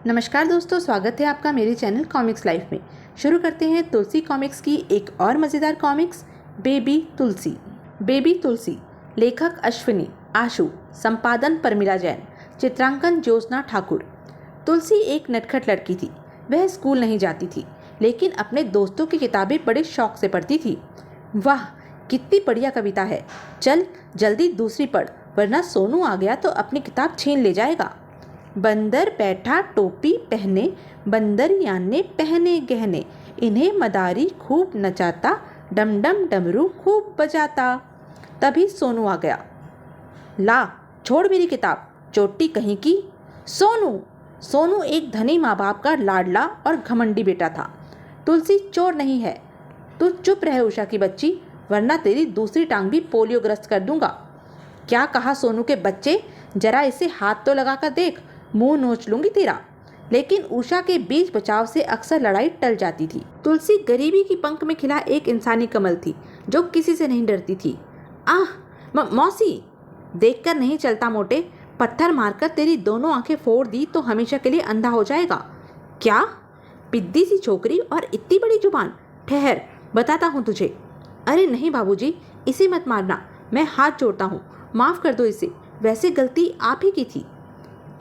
नमस्कार दोस्तों, स्वागत है आपका मेरे चैनल कॉमिक्स लाइफ में। शुरू करते हैं तुलसी कॉमिक्स की एक और मज़ेदार कॉमिक्स, बेबी तुलसी। बेबी तुलसी, लेखक अश्विनी आशु, संपादन परमिला जैन, चित्रांकन ज्योत्सना ठाकुर। तुलसी एक नटखट लड़की थी। वह स्कूल नहीं जाती थी, लेकिन अपने दोस्तों की किताबें बड़े शौक से पढ़ती थी। वाह, कितनी बढ़िया कविता है, चल जल्दी दूसरी पढ़, वरना सोनू आ गया तो अपनी किताब छीन ले जाएगा। बंदर बैठा टोपी पहने, बंदरियान ने पहने गहने, इन्हें मदारी खूब नचाता, डम डम डमरू खूब बजाता। तभी सोनू आ गया। ला, छोड़ मेरी किताब, चोटी कहीं की। सोनू एक धनी माँ बाप का लाडला और घमंडी बेटा था। तुलसी चोर नहीं है। तू चुप रहे उषा की बच्ची, वरना तेरी दूसरी टांग भी पोलियोग्रस्त कर दूंगा। क्या कहा सोनू के बच्चे, जरा इसे हाथ तो लगा कर देख, मुंह नोच लूंगी तेरा। लेकिन उषा के बीच बचाव से अक्सर लड़ाई टल जाती थी। तुलसी गरीबी की पंख में खिला एक इंसानी कमल थी जो किसी से नहीं डरती थी। मौसी, देखकर नहीं चलता मोटे, पत्थर मारकर तेरी दोनों आंखें फोड़ दी तो हमेशा के लिए अंधा हो जाएगा। क्या? पिद्दी सी छोकरी और इतनी बड़ी जुबान। ठहर, बताता हूँ तुझे। अरे नहीं बाबूजी, इसे मत मारना, मैं हाथ जोड़ता हूँ, माफ़ कर दो इसे, वैसे गलती आप ही की थी।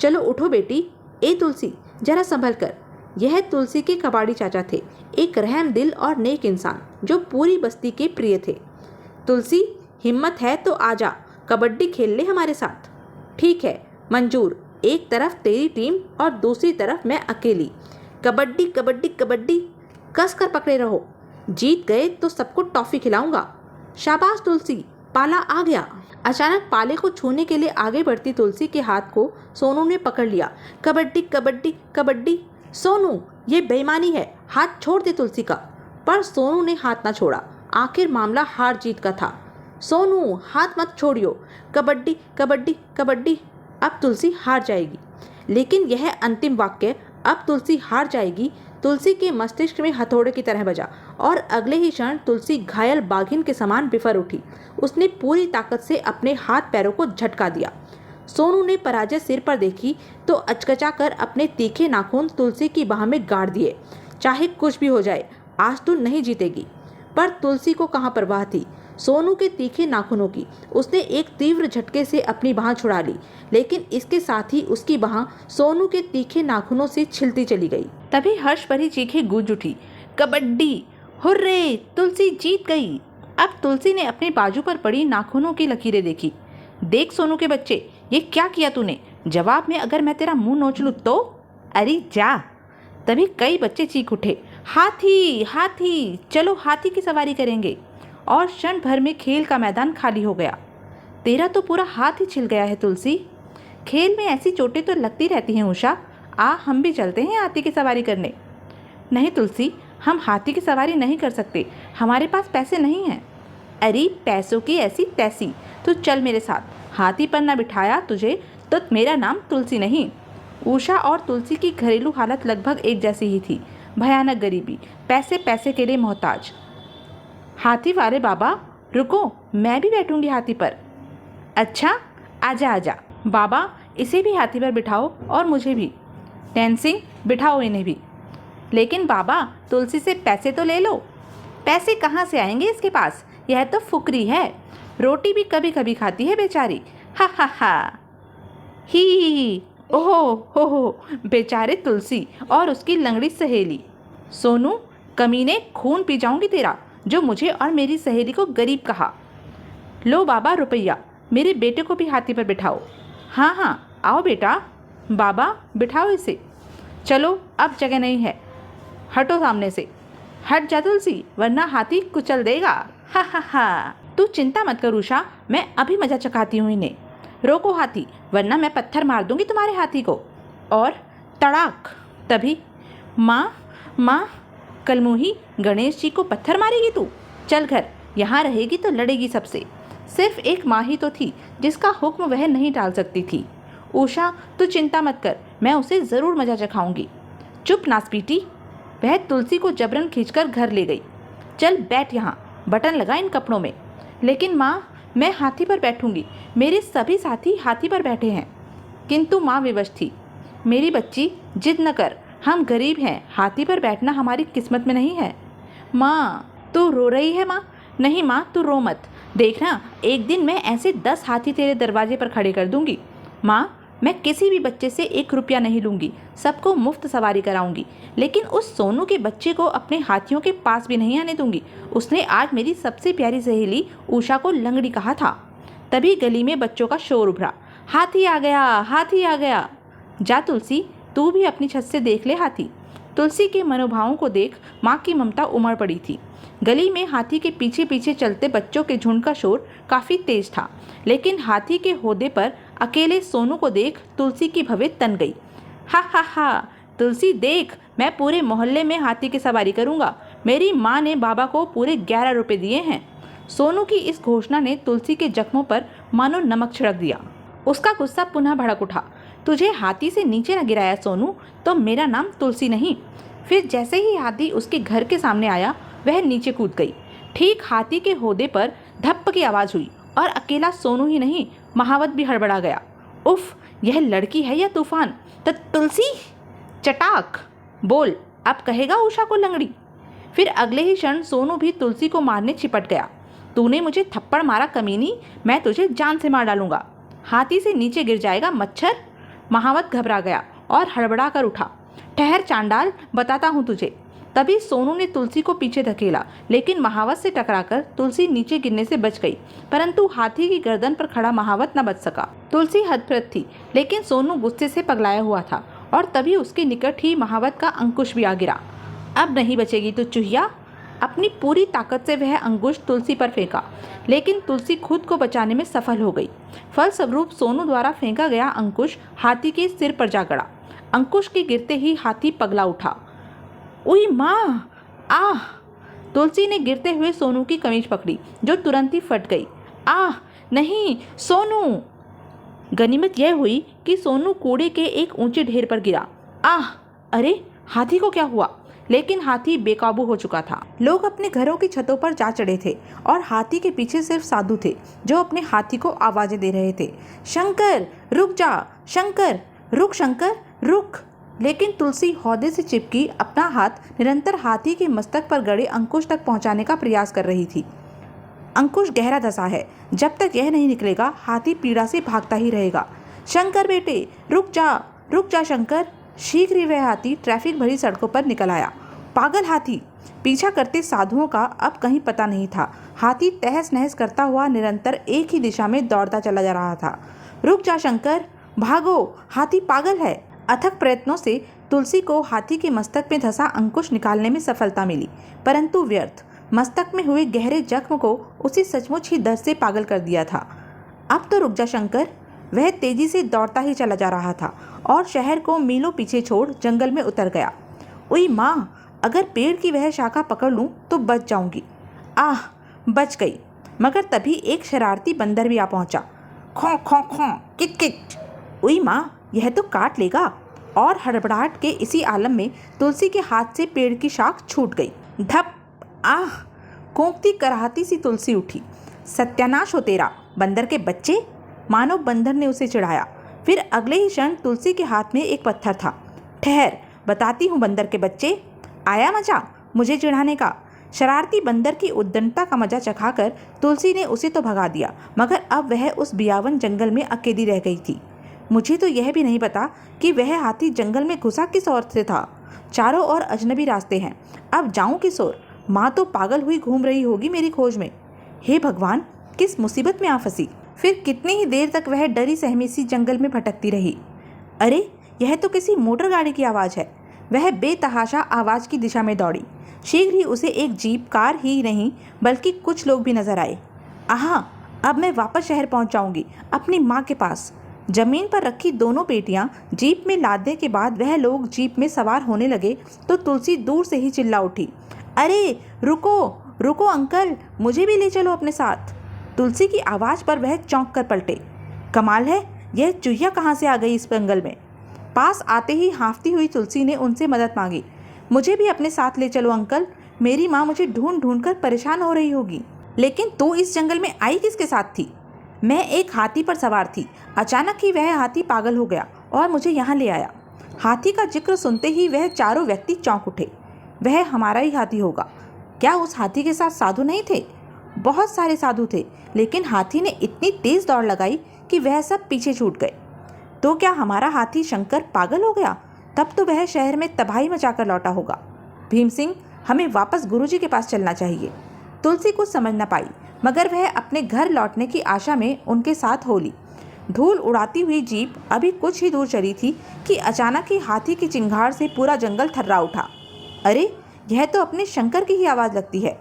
चलो उठो बेटी। ए तुलसी, जरा संभल कर। यह तुलसी के कबाड़ी चाचा थे, एक रहम दिल और नेक इंसान जो पूरी बस्ती के प्रिय थे। तुलसी, हिम्मत है तो आजा, कबड्डी खेल ले हमारे साथ। ठीक है, मंजूर। एक तरफ तेरी टीम और दूसरी तरफ मैं अकेली। कबड्डी कबड्डी कबड्डी, कस कर पकड़े रहो। जीत गए तो सबको टॉफ़ी खिलाऊंगा। शाबाश तुलसी, पाला आ गया। अचानक पाले को छूने के लिए आगे बढ़ती तुलसी के हाथ को सोनू ने पकड़ लिया। कबड्डी कबड्डी कबड्डी। सोनू, ये बेईमानी है, हाथ छोड़ दे तुलसी का। पर सोनू ने हाथ ना छोड़ा। आखिर मामला हार जीत का था। सोनू, हाथ मत छोड़ियो। कबड्डी कबड्डी कबड्डी। अब तुलसी हार जाएगी। लेकिन यह अंतिम वाक्य, अब तुलसी हार जाएगी, तुलसी के मस्तिष्क में हथौड़े की तरह बजा और अगले ही क्षण तुलसी घायल बाघिन के समान बिफर उठी। उसने पूरी ताकत से अपने हाथ पैरों को झटका दिया। सोनू ने पराजय सिर पर देखी तो अचकचा कर अपने तीखे नाखून तुलसी की बाह में गाड़ दिए। चाहे कुछ भी हो जाए, आज तू नहीं जीतेगी। पर तुलसी को कहाँ परवाह थी सोनू के तीखे नाखूनों की। उसने एक तीव्र झटके से अपनी बाह छुड़ा ली, लेकिन इसके साथ ही उसकी बाह सोनू के तीखे नाखूनों से छिलती चली गई। तभी हर्ष भरी चीखें गूंज उठी। कबड्डी, हुर्रे, तुलसी जीत गई। अब तुलसी ने अपने बाजू पर पड़ी नाखूनों की लकीरें देखी। देख सोनू के बच्चे, ये क्या किया तूने? जवाब में अगर मैं तेरा मुंह नोच लूँ तो? अरे जा। तभी कई बच्चे चीख उठे, हाथी हाथी, चलो हाथी की सवारी करेंगे। और क्षण भर में खेल का मैदान खाली हो गया। तेरा तो पूरा हाथ ही छिल गया है तुलसी। खेल में ऐसी चोटें तो लगती रहती हैं उषा, आ हम भी चलते हैं हाथी की सवारी करने। नहीं तुलसी, हम हाथी की सवारी नहीं कर सकते, हमारे पास पैसे नहीं हैं। अरे पैसों की ऐसी तैसी, तो चल मेरे साथ। हाथी पर न बिठाया तुझे तो मेरा नाम तुलसी नहीं। उषा और तुलसी की घरेलू हालत लगभग एक जैसी ही थी। भयानक गरीबी, पैसे पैसे के लिए मोहताज। हाथी वाले बाबा रुको, मैं भी बैठूंगी हाथी पर। अच्छा, आजा आजा। बाबा, इसे भी हाथी पर बिठाओ और मुझे भी। टेंसिंग, बिठाओ इन्हें भी। लेकिन बाबा, तुलसी से पैसे तो ले लो। पैसे कहाँ से आएंगे इसके पास, यह तो फुकरी है। रोटी भी कभी कभी खाती है बेचारी। हा हा हा। ही ओहो हो, बेचारे तुलसी और उसकी लंगड़ी सहेली। सोनू, कमीने, खून पी जाऊंगी तेरा, जो मुझे और मेरी सहेली को गरीब कहा। लो बाबा रुपया, मेरे बेटे को भी हाथी पर बिठाओ। हाँ हाँ, आओ बेटा। बाबा, बिठाओ इसे। चलो, अब जगह नहीं है, हटो सामने से। हट जा तुलसी, वरना हाथी कुचल देगा। हा हा हा। तू चिंता मत कर उषा, मैं अभी मजा चखाती हूँ इन्हें। रोको हाथी, वरना मैं पत्थर मार दूंगी तुम्हारे हाथी को। और तड़ाक। तभी माँ, कलमुही, गणेश जी को पत्थर मारेगी तू? चल घर, यहाँ रहेगी तो लड़ेगी सबसे। सिर्फ एक माँ ही तो थी जिसका हुक्म वह नहीं टाल सकती थी। उषा, तू चिंता मत कर, मैं उसे ज़रूर मजा चखाऊंगी। चुप नासपीटी। वह तुलसी को जबरन खींचकर घर ले गई। चल बैठ यहाँ, बटन लगा इन कपड़ों में। लेकिन माँ, मैं हाथी पर बैठूंगी, मेरे सभी साथी हाथी पर बैठे हैं। किंतु माँ विवश थी। मेरी बच्ची, जिद न कर, हम गरीब हैं, हाथी पर बैठना हमारी किस्मत में नहीं है। माँ, तू रो रही है माँ? नहीं माँ, तू रो मत। देखना, एक दिन मैं ऐसे 10 हाथी तेरे दरवाजे पर खड़े कर दूंगी। माँ, मैं किसी भी बच्चे से 1 रुपया नहीं लूँगी, सबको मुफ्त सवारी कराऊंगी, लेकिन उस सोनू के बच्चे को अपने हाथियों के पास भी नहीं आने दूंगी। उसने आज मेरी सबसे प्यारी सहेली उषा को लंगड़ी कहा था। तभी गली में बच्चों का शोर उभरा, हाथी आ गया, हाथी आ गया। जा तुलसी, तू भी अपनी छत से देख ले हाथी। तुलसी के मनोभावों को देख माँ की ममता उमड़ पड़ी थी। गली में हाथी के पीछे पीछे चलते बच्चों के झुंड का शोर काफी तेज था, लेकिन हाथी के होदे पर अकेले सोनू को देख तुलसी की भवें तन गई। हा हा हा, तुलसी देख, मैं पूरे मोहल्ले में हाथी की सवारी करूंगा। मेरी माँ ने बाबा को पूरे 11 रुपए दिए हैं। सोनू की इस घोषणा ने तुलसी के जख्मों पर मानो नमक छिड़क दिया। उसका गुस्सा पुनः भड़क उठा। तुझे हाथी से नीचे न गिराया सोनू तो मेरा नाम तुलसी नहीं। फिर जैसे ही हाथी उसके घर के सामने आया, वह नीचे कूद गई। ठीक हाथी के होदे पर धप्प की आवाज़ हुई और अकेला सोनू ही नहीं, महावत भी हड़बड़ा गया। उफ, यह लड़की है या तूफान? तुलसी, चटाक बोल, अब कहेगा उषा को लंगड़ी? फिर अगले ही क्षण सोनू भी तुलसी को मारने चिपट गया। तूने मुझे थप्पड़ मारा कमीनी, मैं तुझे जान से मार डालूंगा। हाथी से नीचे गिर जाएगा मच्छर। महावत घबरा गया और हड़बड़ा कर उठा। ठहर चांडाल, बताता हूँ तुझे। तभी सोनू ने तुलसी को पीछे धकेला, लेकिन महावत से टकराकर तुलसी नीचे गिरने से बच गई, परंतु हाथी की गर्दन पर खड़ा महावत न बच सका। तुलसी हतप्रभ थी, लेकिन सोनू गुस्से से पगलाया हुआ था और तभी उसके निकट ही महावत का अंकुश भी आ गिरा। अब नहीं बचेगी तू चूहिया। अपनी पूरी ताकत से वह अंकुश तुलसी पर फेंका, लेकिन तुलसी खुद को बचाने में सफल हो गई। फलस्वरूप सोनू द्वारा फेंका गया अंकुश हाथी के सिर पर जा गड़ा। अंकुश के गिरते ही हाथी पगला उठा। उई माँ, आह! तुलसी ने गिरते हुए सोनू की कमीज पकड़ी, जो तुरंत ही फट गई। आह नहीं, सोनू! गनीमत यह हुई कि सोनू कूड़े के एक ऊंचे ढेर पर गिरा। आह! अरे, हाथी को क्या हुआ? लेकिन हाथी बेकाबू हो चुका था। लोग अपने घरों की छतों पर जा चढ़े थे और हाथी के पीछे सिर्फ साधु थे, जो अपने हाथी को आवाजें दे रहे थे। शंकर, रुक जा! शंकर, रुक! शंकर, रुक! लेकिन तुलसी हौदे से चिपकी अपना हाथ निरंतर हाथी के मस्तक पर गड़े अंकुश तक पहुंचाने का प्रयास कर रही थी। अंकुश गहरा धंसा है, जब तक यह नहीं निकलेगा हाथी पीड़ा से भागता ही रहेगा। शंकर बेटे, रुक जा शंकर! शीघ्र ही वह हाथी ट्रैफिक भरी सड़कों पर निकल आया। पागल हाथी! पीछा करते साधुओं का अब कहीं पता नहीं था। हाथी तहस नहस करता हुआ निरंतर एक ही दिशा में दौड़ता चला जा रहा था। रुक जा शंकर, भागो, हाथी पागल है। अथक प्रयत्नों से तुलसी को हाथी के मस्तक में धंसा अंकुश निकालने में सफलता मिली, परंतु व्यर्थ। मस्तक में हुए गहरे जख्म को उसे सचमुच ही दर्द से पागल कर दिया था। अब तो रुक जा शंकर! वह तेजी से दौड़ता ही चला जा रहा था और शहर को मीलों पीछे छोड़ जंगल में उतर गया। उई माँ, अगर पेड़ की वह शाखा पकड़ लूं तो बच जाऊंगी। आह, बच गई। मगर तभी एक शरारती बंदर भी आ पहुंचा। खौं खौं खौं, किट किट! उई माँ, यह तो काट लेगा। और हड़बड़ाहट के इसी आलम में तुलसी के हाथ से पेड़ की शाख छूट गई। धप! आह! कूंकती कराहती सी तुलसी उठी। सत्यानाश हो तेरा, बंदर के बच्चे! मानो बंदर ने उसे चिढ़ाया। फिर अगले ही क्षण तुलसी के हाथ में एक पत्थर था। ठहर, बताती हूँ बंदर के बच्चे। आया मजा मुझे चिढ़ाने का? शरारती बंदर की उद्दंडता का मजा चखाकर तुलसी ने उसे तो भगा दिया, मगर अब वह उस बियावन जंगल में अकेली रह गई थी। मुझे तो यह भी नहीं पता कि वह हाथी जंगल में घुसा किस ओर से था। चारों ओर अजनबी रास्ते हैं, अब जाऊं किस ओर? माँ तो पागल हुई घूम रही होगी मेरी खोज में। हे भगवान, किस मुसीबत में आ फंसी। फिर कितनी ही देर तक वह डरी सहमी सी जंगल में भटकती रही। अरे, यह तो किसी मोटर गाड़ी की आवाज़ है। वह बेतहाशा आवाज़ की दिशा में दौड़ी। शीघ्र ही उसे एक जीप, कार ही नहीं बल्कि कुछ लोग भी नजर आए। आहा, अब मैं वापस शहर पहुंच जाऊंगी, अपनी माँ के पास। जमीन पर रखी दोनों पेटियां जीप में लादने के बाद वह लोग जीप में सवार होने लगे तो तुलसी दूर से ही चिल्ला उठी। अरे रुको रुको अंकल, मुझे भी ले चलो अपने साथ। तुलसी की आवाज़ पर वह चौंक कर पलटे। कमाल है, यह चूहिया कहाँ से आ गई इस जंगल में? पास आते ही हाँफती हुई तुलसी ने उनसे मदद मांगी। मुझे भी अपने साथ ले चलो अंकल, मेरी माँ मुझे ढूंढ ढूंढ कर परेशान हो रही होगी। लेकिन तू इस जंगल में आई किसके साथ थी? मैं एक हाथी पर सवार थी। अचानक ही वह हाथी पागल हो गया और मुझे यहाँ ले आया। हाथी का जिक्र सुनते ही वह चारों व्यक्ति चौंक उठे। वह हमारा ही हाथी होगा। क्या उस हाथी के साथ साधु नहीं थे? बहुत सारे साधु थे, लेकिन हाथी ने इतनी तेज दौड़ लगाई कि वह सब पीछे छूट गए। तो क्या हमारा हाथी शंकर पागल हो गया? तब तो वह शहर में तबाही मचाकर लौटा होगा। भीम सिंह, हमें वापस गुरुजी के पास चलना चाहिए। तुलसी कुछ समझ न पाई, मगर वह अपने घर लौटने की आशा में उनके साथ हो ली। धूल उड़ाती हुई जीप अभी कुछ ही दूर चली थी कि अचानक ही हाथी की चिंगार से पूरा जंगल थर्रा उठा। अरे, यह तो अपने शंकर की ही आवाज़ लगती है।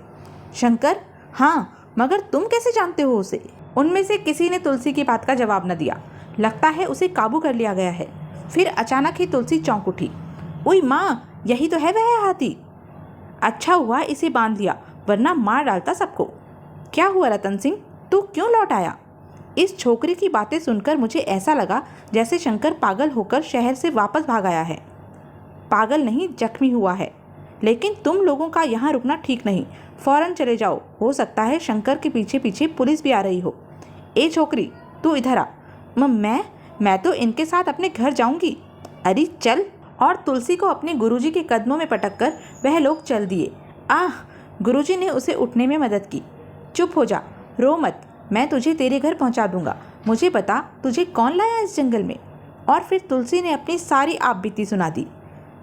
शंकर? हाँ, मगर तुम कैसे जानते हो उसे? उनमें से किसी ने तुलसी की बात का जवाब न दिया। लगता है उसे काबू कर लिया गया है। फिर अचानक ही तुलसी चौंक उठी। ओई माँ, यही तो है वह हाथी। अच्छा हुआ इसे बांध लिया, वरना मार डालता सबको। क्या हुआ रतन सिंह, तू क्यों लौट आया? इस छोकरी की बातें सुनकर मुझे ऐसा लगा जैसे शंकर पागल होकर शहर से वापस भाग आया है। पागल नहीं, जख्मी हुआ है। लेकिन तुम लोगों का यहाँ रुकना ठीक नहीं, फौरन चले जाओ। हो सकता है शंकर के पीछे पीछे पुलिस भी आ रही हो। ए छोकरी, तू इधर आ। मैं तो इनके साथ अपने घर जाऊंगी। अरे चल। और तुलसी को अपने गुरुजी के कदमों में पटक कर वह लोग चल दिए। आह! गुरुजी ने उसे उठने में मदद की। चुप हो जा, रो मत, मैं तुझे तेरे घर पहुंचा दूंगा। मुझे बता, तुझे कौन लाया इस जंगल में? और फिर तुलसी ने अपनी सारी आपबीती सुना दी।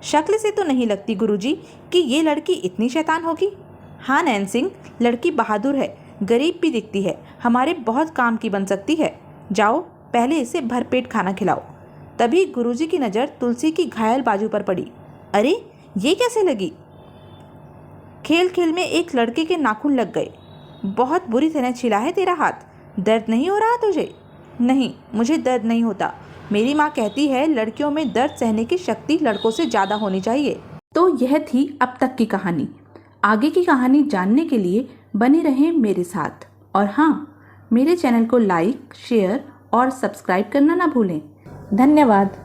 शक्ल से तो नहीं लगती गुरुजी कि ये लड़की इतनी शैतान होगी। हाँ नैन सिंह, लड़की बहादुर है, गरीब भी दिखती है, हमारे बहुत काम की बन सकती है। जाओ, पहले इसे भरपेट खाना खिलाओ। तभी गुरुजी की नज़र तुलसी की घायल बाजू पर पड़ी। अरे, ये कैसे लगी? खेल खेल में एक लड़के के नाखून लग गए। बहुत बुरी तरह छिला है तेरा हाथ। दर्द नहीं हो रहा तुझे? नहीं, मुझे दर्द नहीं होता। मेरी माँ कहती है लड़कियों में दर्द सहने की शक्ति लड़कों से ज़्यादा होनी चाहिए। तो यह थी अब तक की कहानी। आगे की कहानी जानने के लिए बने रहें मेरे साथ। और हाँ, मेरे चैनल को लाइक, शेयर और सब्सक्राइब करना ना भूलें। धन्यवाद।